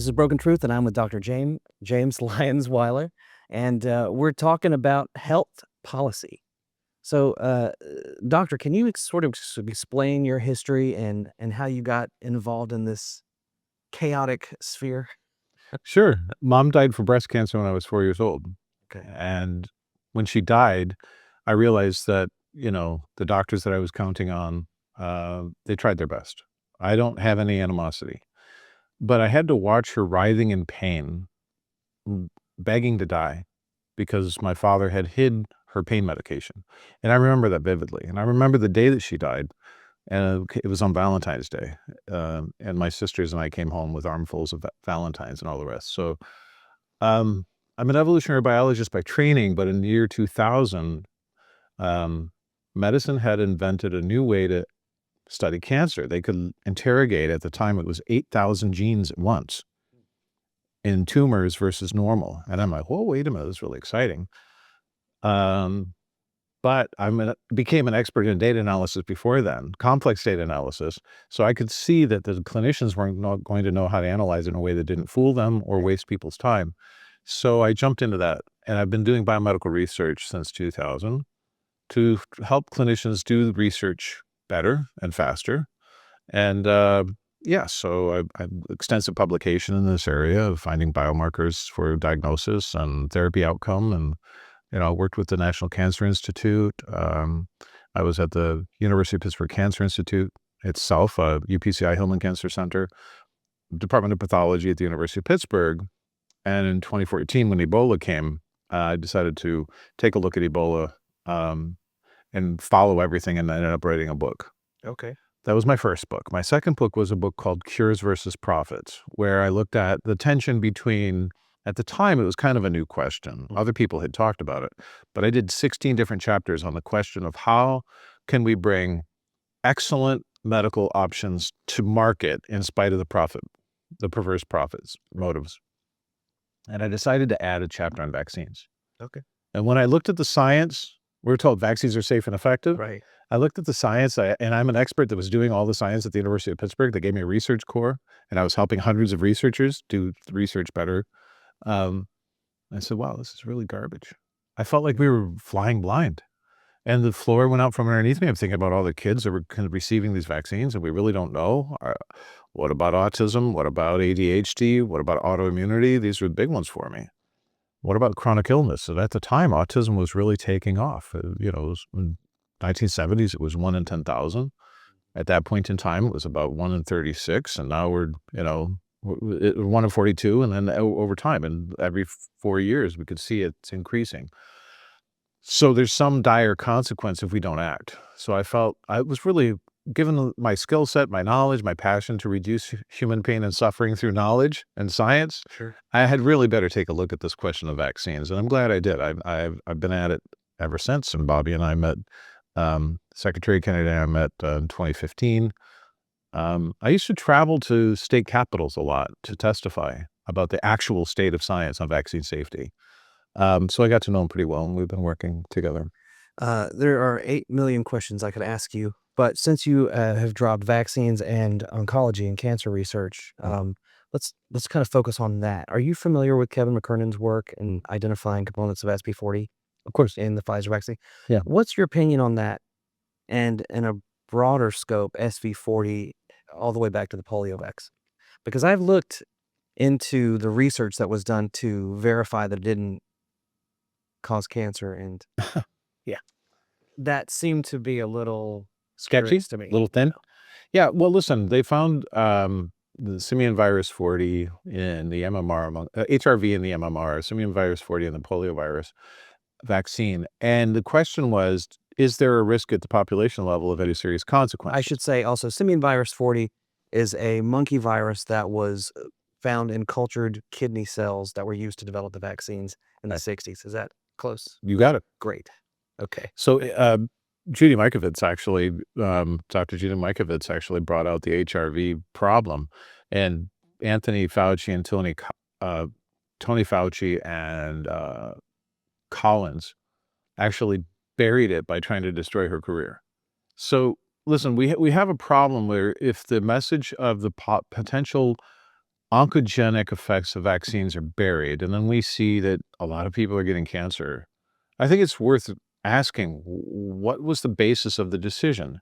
This is Broken Truth, and I'm with Dr. James Lyons-Weiler, and we're talking about health policy. So, doctor, can you explain your history and how you got involved in this chaotic sphere? Sure. Mom died from breast cancer when I was 4 years old. Okay. And when she died, I realized that, the doctors that I was counting on, they tried their best. I don't have any animosity, but I had to watch her writhing in pain, m begging to die because my father had hid her pain medication. And I remember that vividly. And I remember the day that she died, and it was on Valentine's Day. And my sisters and I came home with armfuls of Valentines and all the rest. So, Um, I'm an evolutionary biologist by training, but in the year 2000, um, medicine had invented a new way to study cancer. They could interrogate, at the time, it was 8,000 genes at once in tumors versus normal. And I'm like, whoa, wait a minute, this is really exciting. Um, but became an expert in data analysis before then, complex data analysis. So I could see that the clinicians weren't not going to know how to analyze it in a way that didn't fool them or waste people's time. So I jumped into that, and I've been doing biomedical research since 2000 to help clinicians do the research better and faster. And yeah, so I've extensive publication in this area of finding biomarkers for diagnosis and therapy outcome. And I worked with the National Cancer Institute. I was at the University of Pittsburgh Cancer Institute itself, UPCI Hillman Cancer Center, Department of Pathology at the University of Pittsburgh. And in 2014, when Ebola came, I decided to take a look at Ebola um, and follow everything, and I ended up writing a book. Okay. That was my first book. My second book was a book called Cures versus Profits, where I looked at the tension between, at the time, it was kind of a new question. Other people had talked about it, but I did 16 different chapters on the question of how can we bring excellent medical options to market in spite of the perverse profits motives. And I decided to add a chapter on vaccines. Okay. And when I looked at the science, we were told vaccines are safe and effective. Right. I looked at the science, and I'm an expert that was doing all the science at the University of Pittsburgh. They gave me a research core, and I was helping hundreds of researchers do research better. Um, I said, wow, this is really garbage. I felt like we were flying blind. And the floor went out from underneath me. I'm thinking about all the kids that were kind of receiving these vaccines, and we really don't know. What about autism? What about ADHD? What about autoimmunity? These were the big ones for me. What about chronic illness? And at the time, autism was really taking off. It was in 1970s, it was 1 in 10,000. At that point in time, it was about 1 in 36, and now we're, 1 in 42, and then over time, and every 4 years, we could see it's increasing. So there's some dire consequence if we don't act. So I felt I was really given my skill set, my knowledge, my passion to reduce human pain and suffering through knowledge and science. Sure. I had really better take a look at this question of vaccines, and I'm glad I did. I've been at it ever since. And Bobby and I met, Secretary Kennedy and I met in 2015. I used to travel to state capitals a lot to testify about the actual state of science on vaccine safety. So I got to know him pretty well, and we've been working together. There are 8 million questions I could ask you, but since you have dropped vaccines and oncology and cancer research, let's kind of focus on that. Are you familiar with Kevin McKernan's work in identifying components of SP40 Of course. in the Pfizer vaccine? Yeah. What's your opinion on that? And in a broader scope, SV40 all the way back to the polio vax? Because I've looked into the research that was done to verify that it didn't cause cancer, and Yeah. that seemed to be a little Sketchy? curious to me. Little thin? Yeah, well, listen, they found, the simian virus 40 in the MMR HRV in the MMR, simian virus 40 in the polio virus vaccine, and the question was, is there a risk at the population level of any serious I consequences? should say also, simian virus 40 is a monkey virus that was found in cultured kidney cells that were used to develop the vaccines in the 60s. Is that close? You got it. Great. Okay. So, Judy Mikovits actually, Dr. Judy Mikovits actually brought out the HRV problem, and Anthony Fauci and Tony Fauci and Collins actually buried it by trying to destroy her career. So listen, we have a problem where if the message of the potential oncogenic effects of vaccines are buried, and then we see that a lot of people are getting cancer, I think it's worth asking, what was the basis of the decision?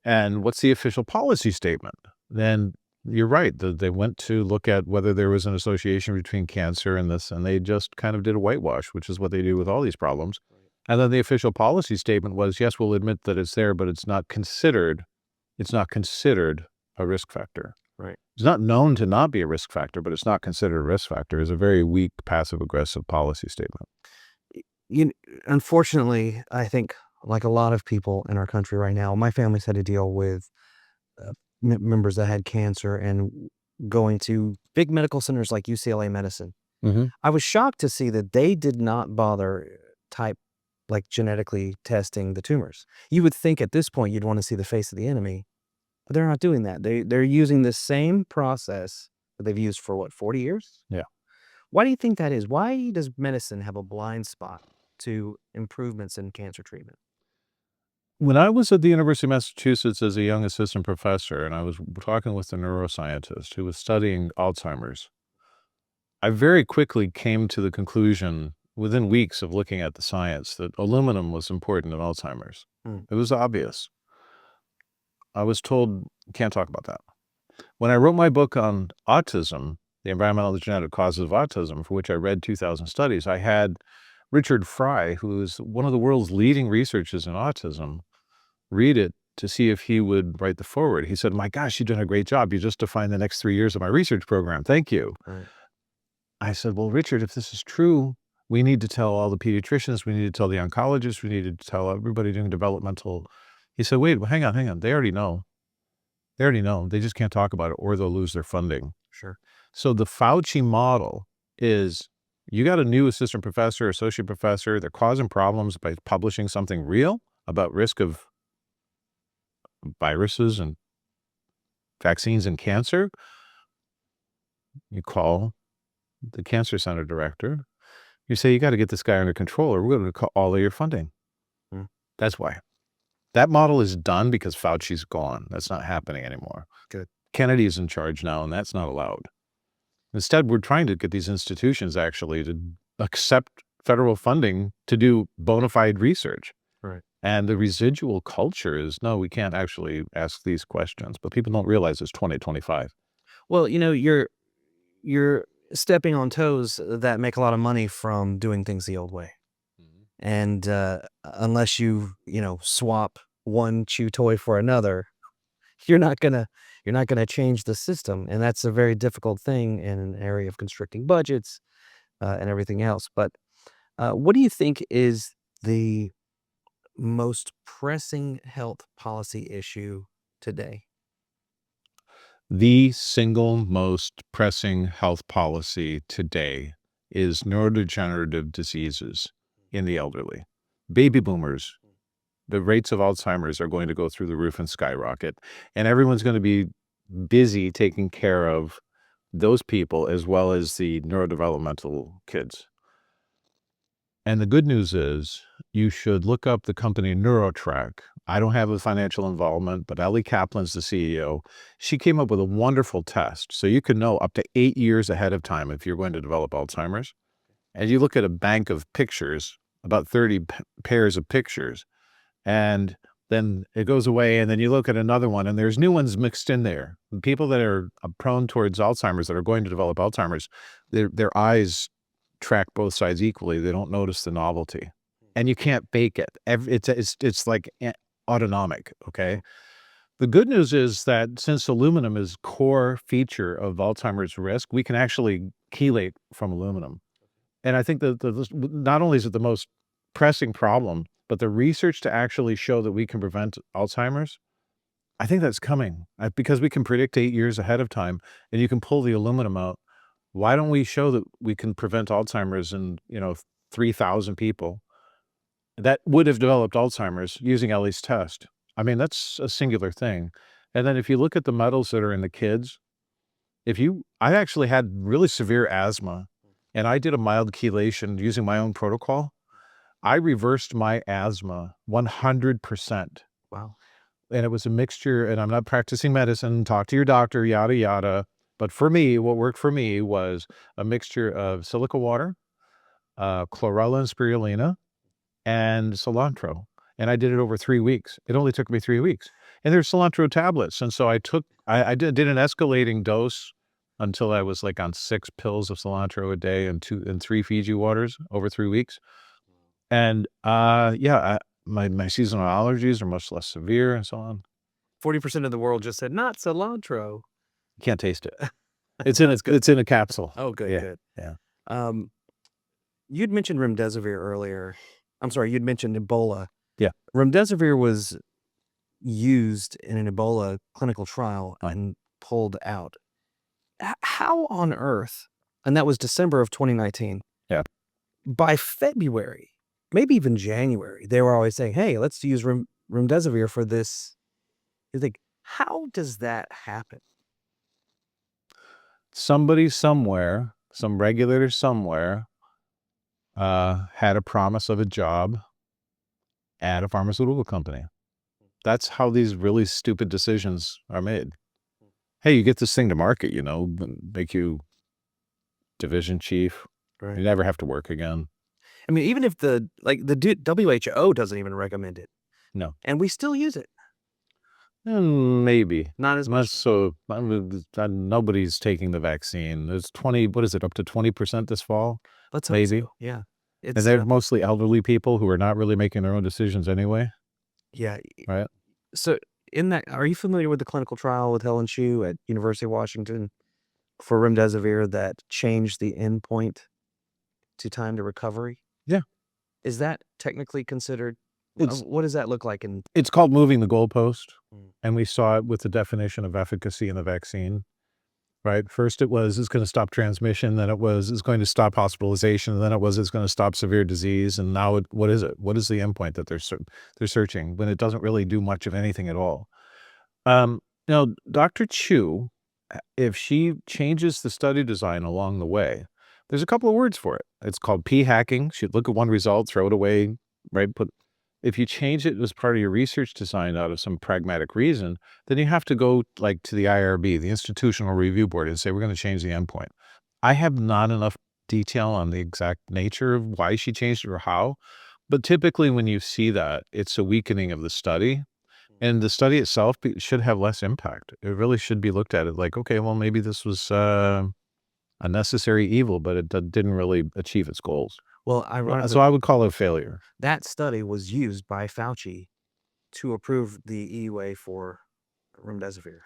And what's the official policy statement? Then you're right. They went to look at whether there was an association between cancer and this, and they just kind of did a whitewash, which is what they do with all these problems. And then the official policy statement was, yes, we'll admit that it's there, but it's not considered a risk factor. Right. It's not known to not be a risk factor, but it's not considered a risk factor. It's a very weak, passive-aggressive policy statement. You Unfortunately, I think like a lot of people in our country right now, my family's had to deal with members that had cancer and going to big medical centers like UCLA Medicine. Mm-hmm. I was shocked to see that they did not bother type like genetically testing the tumors. You would think at this point you'd want to see the face of the enemy, but they're not doing that. They're using the same process that they've used for what, 40 years? Yeah. Why do you think that is? Why does medicine have a blind spot to improvements in cancer treatment? When I was at the University of Massachusetts as a young assistant professor, and I was talking with a neuroscientist who was studying Alzheimer's, I very quickly came to the conclusion, within weeks of looking at the science, that aluminum was important in Alzheimer's. Mm. It was obvious. I was told, can't talk about that. When I wrote my book on autism, the environmental and genetic causes of autism, for which I read 2,000 studies, I had Richard Fry, who is one of the world's leading researchers in autism, read it to see if he would write the foreword. He said, my gosh, you've done a great job. You just defined the next 3 years of my research program. Thank you. Right. I said, well, Richard, if this is true, we need to tell all the pediatricians, we need to tell the oncologists, we need to tell everybody doing developmental. He said, wait, well, hang on. They already know. They just can't talk about it or they'll lose their funding. Sure. So the Fauci model is, you got a new assistant professor, associate professor, they're causing problems by publishing something real about risk of viruses and vaccines and cancer. You call the cancer center director. You say, you got to get this guy under control or we're going to cut all of your funding. Mm. That's why. That model is done because Fauci's gone. That's not happening anymore. Good. Kennedy's in charge now, and that's not allowed. Instead, we're trying to get these institutions actually to accept federal funding to do bona fide research. Right. And the residual culture is, no, we can't actually ask these questions. But people don't realize it's 2025. Well, you're stepping on toes that make a lot of money from doing things the old way. And unless you swap one chew toy for another, you're not gonna change the system, and that's a very difficult thing in an area of constricting budgets and everything else. But what do you think is the most pressing health policy issue today? The single most pressing health policy today is neurodegenerative diseases in the elderly. Baby boomers, the rates of Alzheimer's are going to go through the roof and skyrocket, and everyone's going to be busy taking care of those people as well as the neurodevelopmental kids. And the good news is you should look up the company NeuroTrack. I don't have a financial involvement, but Ellie Kaplan's the CEO. She came up with a wonderful test. So you can know up to 8 years ahead of time if you're going to develop Alzheimer's. And you look at a bank of pictures, about 30 pairs of pictures, and then it goes away, and then you look at another one, and there's new ones mixed in there. People that are prone towards Alzheimer's, that are going to develop Alzheimer's, their eyes track both sides equally. They don't notice the novelty, and you can't bake it. It's like autonomic. Okay. The good news is that since aluminum is core feature of Alzheimer's risk, we can actually chelate from aluminum. And I think that not only is it the most pressing problem, but the research to actually show that we can prevent Alzheimer's, I think that's coming because we can predict 8 years ahead of time and you can pull the aluminum out. Why don't we show that we can prevent Alzheimer's in, 3,000 people that would have developed Alzheimer's using Ellie's test? I mean, that's a singular thing. And then if you look at the metals that are in the kids, I actually had really severe asthma and I did a mild chelation using my own protocol. I reversed my asthma 100%. Wow. And it was a mixture, and I'm not practicing medicine, talk to your doctor, yada, yada. But for me, what worked for me was a mixture of silica water, chlorella and spirulina, and cilantro, and I did it over 3 weeks. It only took me 3 weeks, and there's cilantro tablets, and so I did an escalating dose until I was, like, on 6 pills of cilantro a day and 3 Fiji waters over 3 weeks, and, yeah, my seasonal allergies are much less severe and so on. 40% of the world just said, "Not cilantro." You can't taste it. That's good. It's in a capsule. Oh, good, Yeah, good. yeah. Um, you'd mentioned remdesivir earlier. I'm sorry, you'd mentioned Ebola. Yeah. Remdesivir was used in an Ebola clinical trial and pulled out. How on earth, and that was December of 2019. Yeah. By February, maybe even January, they were always saying, "Hey, let's use remdesivir for this." You think, how does that happen? Somebody somewhere, some regulator somewhere, had a promise of a job at a pharmaceutical company. That's how these really stupid decisions are made. Hey, you get this thing to market, make you division chief. You Right. never have to work again. I mean, even if the WHO doesn't even recommend it, No. and we still use it. Maybe. Not as Not much. so nobody's taking the vaccine. There's 20 what is it, up to 20% this fall? Let's hope Maybe. so. Yeah. And It's, they're mostly elderly people who are not really making their own decisions anyway, yeah. right? So in that, are you familiar with the clinical trial with Helen Chu at University of Washington for remdesivir that changed the endpoint to time to recovery? Yeah. Is that technically considered? It's What does that look like in? it's called moving the goalpost, Mm. and we saw it with the definition of efficacy in the vaccine, right? First it was, it's gonna stop transmission, then it was, it's going to stop hospitalization, and then it was, it's gonna stop severe disease, and now what is it? What is the endpoint that they're searching when it doesn't really do much of anything at all? Dr. Chu, if she changes the study design along the way, there's a couple of words for it. It's called p-hacking. She'd look at one result, throw it away, right? If you change it as part of your research design out of some pragmatic reason, then you have to go like to the IRB, the Institutional Review Board, and say, we're going to change the endpoint. I have not enough detail on the exact nature of why she changed it or how, but typically when you see that, it's a weakening of the study. And the study itself should have less impact. It really should be looked at it like, okay, well, maybe this was a necessary evil, but it didn't really achieve its goals. Well, So ironically, I would call it a failure. that study was used by Fauci to approve the EUA for remdesivir.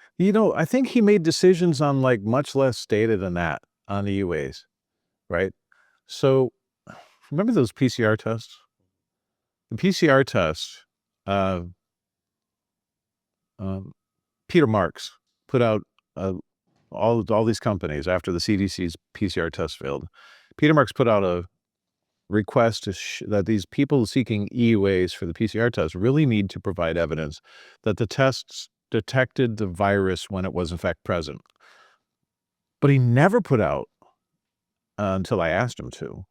I think he made decisions on like much less data than that on the UAs, right? So remember those PCR tests? The PCR test, uh, um, Peter Marks put out all these companies after the CDC's PCR test failed. Peter Marks put out a request that these people seeking EUAs for the PCR test really need to provide evidence that the tests detected the virus when it was in fact present. But he never put out, until I asked him to,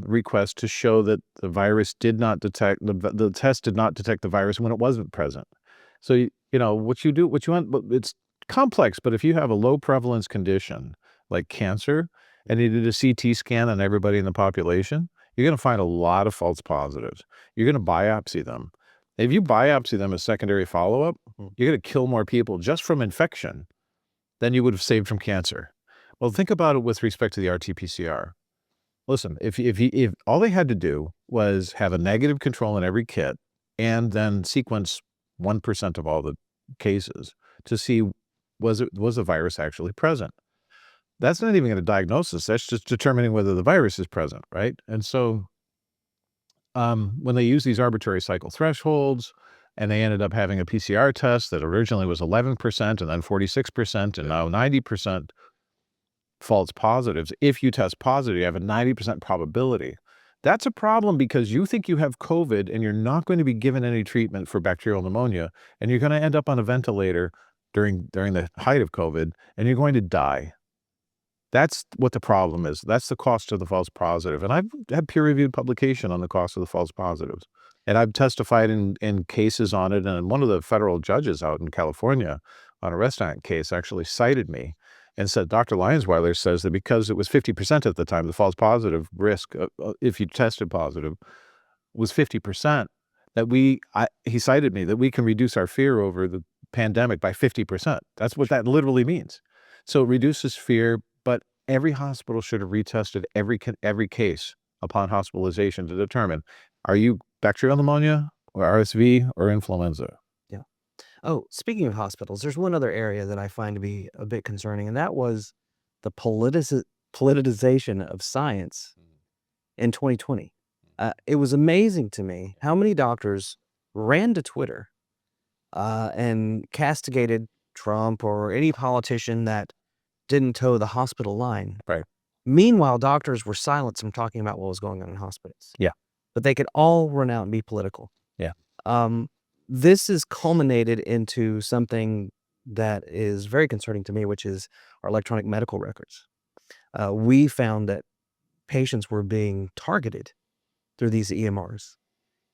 request to show that the virus did not detect the test did not detect the virus when it wasn't present. So what you want, but it's complex. But if you have a low prevalence condition like cancer, and you did a CT scan on everybody in the population, you're going to find a lot of false positives. You're going to biopsy them. If you biopsy them as secondary follow-up, you're going to kill more people just from infection than you would have saved from cancer. Well, think about it with respect to the RT-PCR. Listen, if all they had to do was have a negative control in every kit and then sequence 1% of all the cases to see was the virus actually present. That's not even a diagnosis. That's just determining whether the virus is present, right? And so when they use these arbitrary cycle thresholds and they ended up having a PCR test that originally was 11% and then 46% and now 90% false positives. If you test positive, you have a 90% probability. That's a problem because you think you have COVID and you're not going to be given any treatment for bacterial pneumonia, and you're going to end up on a ventilator during the height of COVID, and you're going to die. That's what the problem is. That's the cost of the false positive. And I've had peer-reviewed publication on the cost of the false positives. And I've testified in cases on it. And one of the federal judges out in California on a restaurant case actually cited me And so Dr. Lyons-Weiler says that because it was 50% at the time, the false positive risk, if you tested positive, was 50%, that he cited me, that we can reduce our fear over the pandemic by 50%. That's what that literally means. So it reduces fear, but every hospital should have retested every case upon hospitalization to determine, are you bacterial pneumonia or RSV or influenza? Yeah. Oh, speaking of hospitals, there's one other area that I find to be a bit concerning, and that was the politicization of science in 2020. It was amazing to me how many doctors ran to Twitter and castigated Trump or any politician that didn't toe the hospital line. Right. Meanwhile, doctors were silenced from talking about what was going on in hospitals. Yeah. But they could all run out and be political. Yeah. This is culminated into something that is very concerning to me, which is our electronic medical records. We found that patients were being targeted through these EMRs,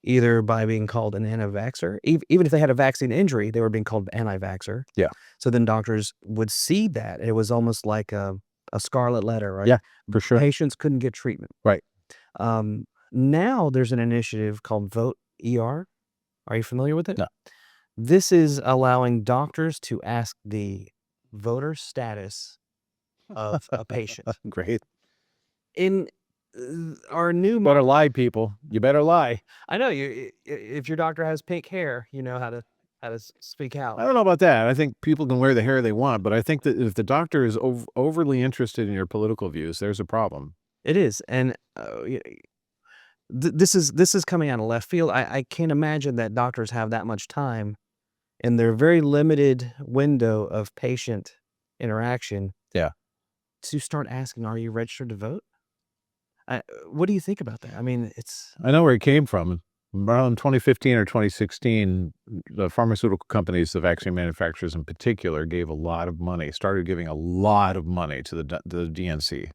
either by being called an anti-vaxxer. Even if they had a vaccine injury, they were being called anti-vaxxer. Yeah. So then doctors would see that. It was almost like a scarlet letter, right? Yeah, for sure. Patients couldn't get treatment. Right. Now there's an initiative called Vote ER. Are you familiar with it? No. This is allowing doctors to ask the voter status of a patient. Great. In our new Better lie, people. You better lie. I know if your doctor has pink hair, you know how to speak out. I don't know about that. I think people can wear the hair they want, but I think that if the doctor is overly interested in your political views, there's a problem. It is, and this is coming out of left field. I can't imagine that doctors have that much time in their very limited window of patient interaction. Yeah. To start asking, are you registered to vote? What do you think about that? I mean, I know where it came from. Around 2015 or 2016, the pharmaceutical companies, the vaccine manufacturers in particular, gave a lot of money, started giving a lot of money to the DNC,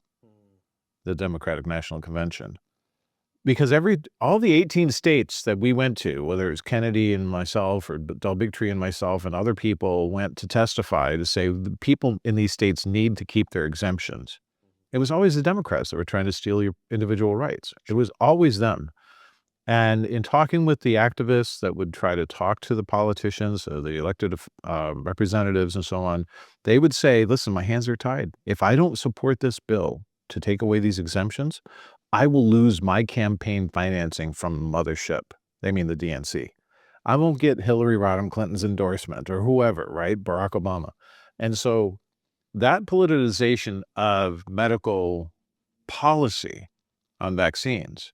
the Democratic National Convention. Because all the 18 states that we went to, whether it was Kennedy and myself or Del Bigtree and myself and other people went to testify to say the people in these states need to keep their exemptions. It was always the Democrats that were trying to steal your individual rights. It was always them. And in talking with the activists that would try to talk to the politicians, the elected representatives and so on, they would say, listen, my hands are tied. If I don't support this bill to take away these exemptions, I will lose my campaign financing from the mothership. They mean the DNC. I won't get Hillary Rodham Clinton's endorsement or whoever, right? Barack Obama. And so that politicization of medical policy on vaccines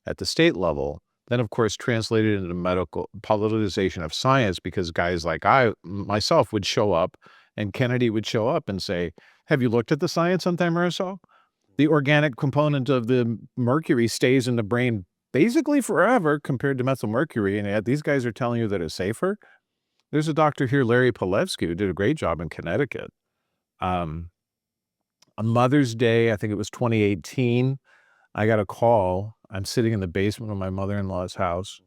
at the state level, then of course translated into medical politicization of science, because guys like myself would show up and Kennedy would show up and say, have you looked at the science on thimerosal? The organic component of the mercury stays in the brain basically forever compared to methylmercury, and yet these guys are telling you that it's safer. There's a doctor here, Larry Palevsky, who did a great job in Connecticut. On Mother's Day, I think it was 2018, I got a call. I'm sitting in the basement of my mother-in-law's house,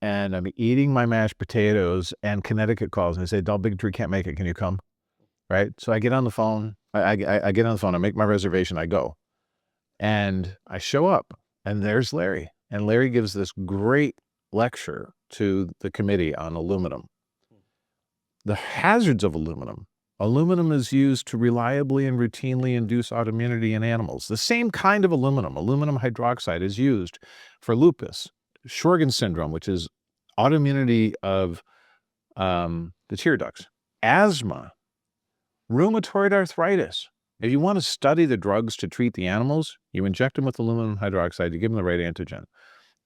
and I'm eating my mashed potatoes, and Connecticut calls and they say, Del Bigtree can't make it. Can you come? Right? So I get on the phone. I get on the phone. I make my reservation. I go. And I show up, and there's Larry. And Larry gives this great lecture to the committee on aluminum. The hazards of aluminum. Aluminum is used to reliably and routinely induce autoimmunity in animals. The same kind of aluminum hydroxide, is used for lupus, Sjorgen's syndrome, which is autoimmunity of the tear ducts, asthma, rheumatoid arthritis. If you want to study the drugs to treat the animals, you inject them with aluminum hydroxide, you give them the right antigen.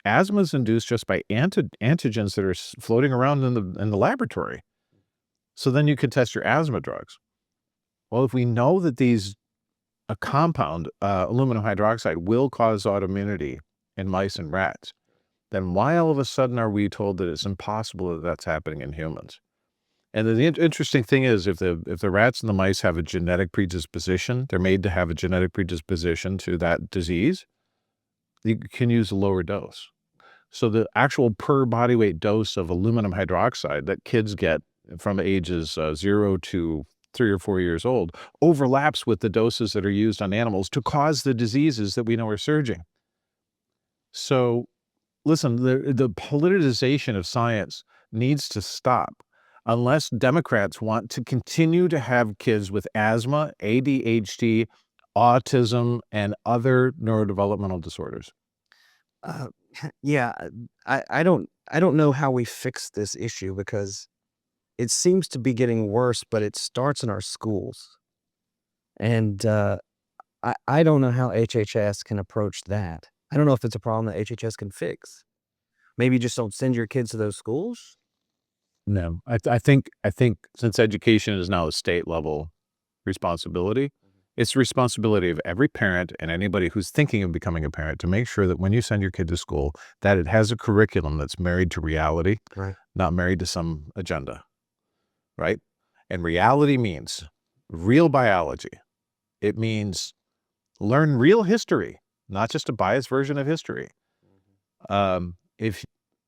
Asthma is induced just by antigens that are floating around in the laboratory. So then you could test your asthma drugs. Well, if we know that a compound, aluminum hydroxide, will cause autoimmunity in mice and rats, then why all of a sudden are we told that it's impossible that that's happening in humans? And the interesting thing is, if the rats and the mice have a genetic predisposition, they're made to have a genetic predisposition to that disease, you can use a lower dose. So the actual per body weight dose of aluminum hydroxide that kids get from ages 0 to 3 or 4 years old overlaps with the doses that are used on animals to cause the diseases that we know are surging. So listen, the politicization of science needs to stop unless Democrats want to continue to have kids with asthma, ADHD, autism, and other neurodevelopmental disorders. Uh, yeah, I don't know how we fix this issue because it seems to be getting worse, but it starts in our schools. And I don't know how HHS can approach that. I don't know if it's a problem that HHS can fix. Maybe just don't send your kids to those schools? No, I think since education is now a state level responsibility, it's the responsibility of every parent and anybody who's thinking of becoming a parent to make sure that when you send your kid to school, that it has a curriculum that's married to reality, Right. not married to some agenda, right? And reality means real biology. It means learn real history, not just a biased version of history.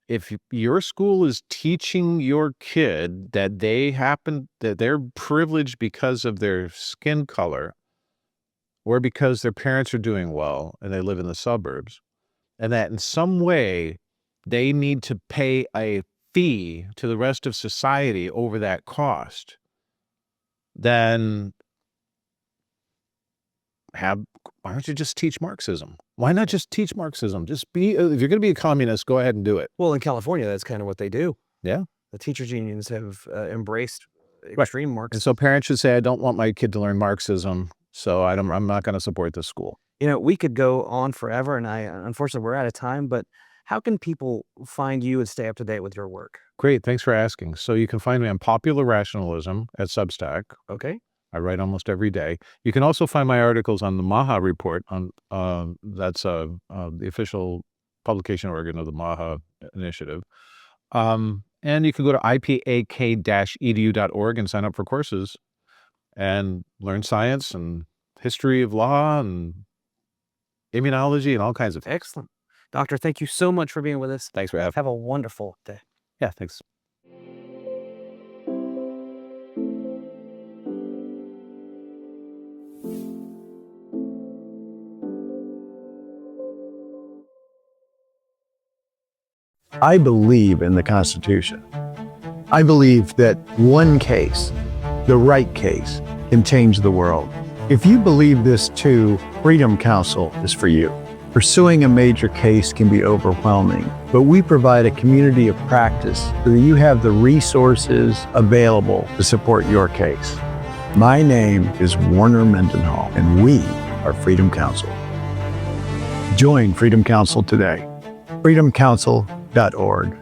If your school is teaching your kid that that they're privileged because of their skin color or because their parents are doing well and they live in the suburbs, and that in some way they need to pay a fee to the rest of society over that cost, then why don't you just teach Marxism? Why not just teach Marxism? Just be, if you're going to be a communist, go ahead and do it. Well, in California, that's kind of what they do. Yeah. The teachers unions have embraced Right. extreme And Marxism. so parents should say, I don't want my kid to learn Marxism, so I'm not going to support this school. We could go on forever, and unfortunately, we're out of time, but how can people find you and stay up to date with your work? Great. Thanks for asking. So you can find me on Popular Rationalism at Substack. Okay. I write almost every day. You can also find my articles on the MAHA report on that's the official publication organ of the MAHA initiative. And you can go to ipak-edu.org and sign up for courses and learn science and history of law and immunology and all kinds of things. Excellent. Doctor, thank you so much for being with us. Thanks for having me. Have a wonderful day. Yeah, thanks. I believe in the Constitution. I believe that one case, the right case, can change the world. If you believe this too, Freedom Council is for you. Pursuing a major case can be overwhelming, but we provide a community of practice so that you have the resources available to support your case. My name is Warner Mendenhall, and we are Freedom Council. Join Freedom Council today. freedomcouncil.org.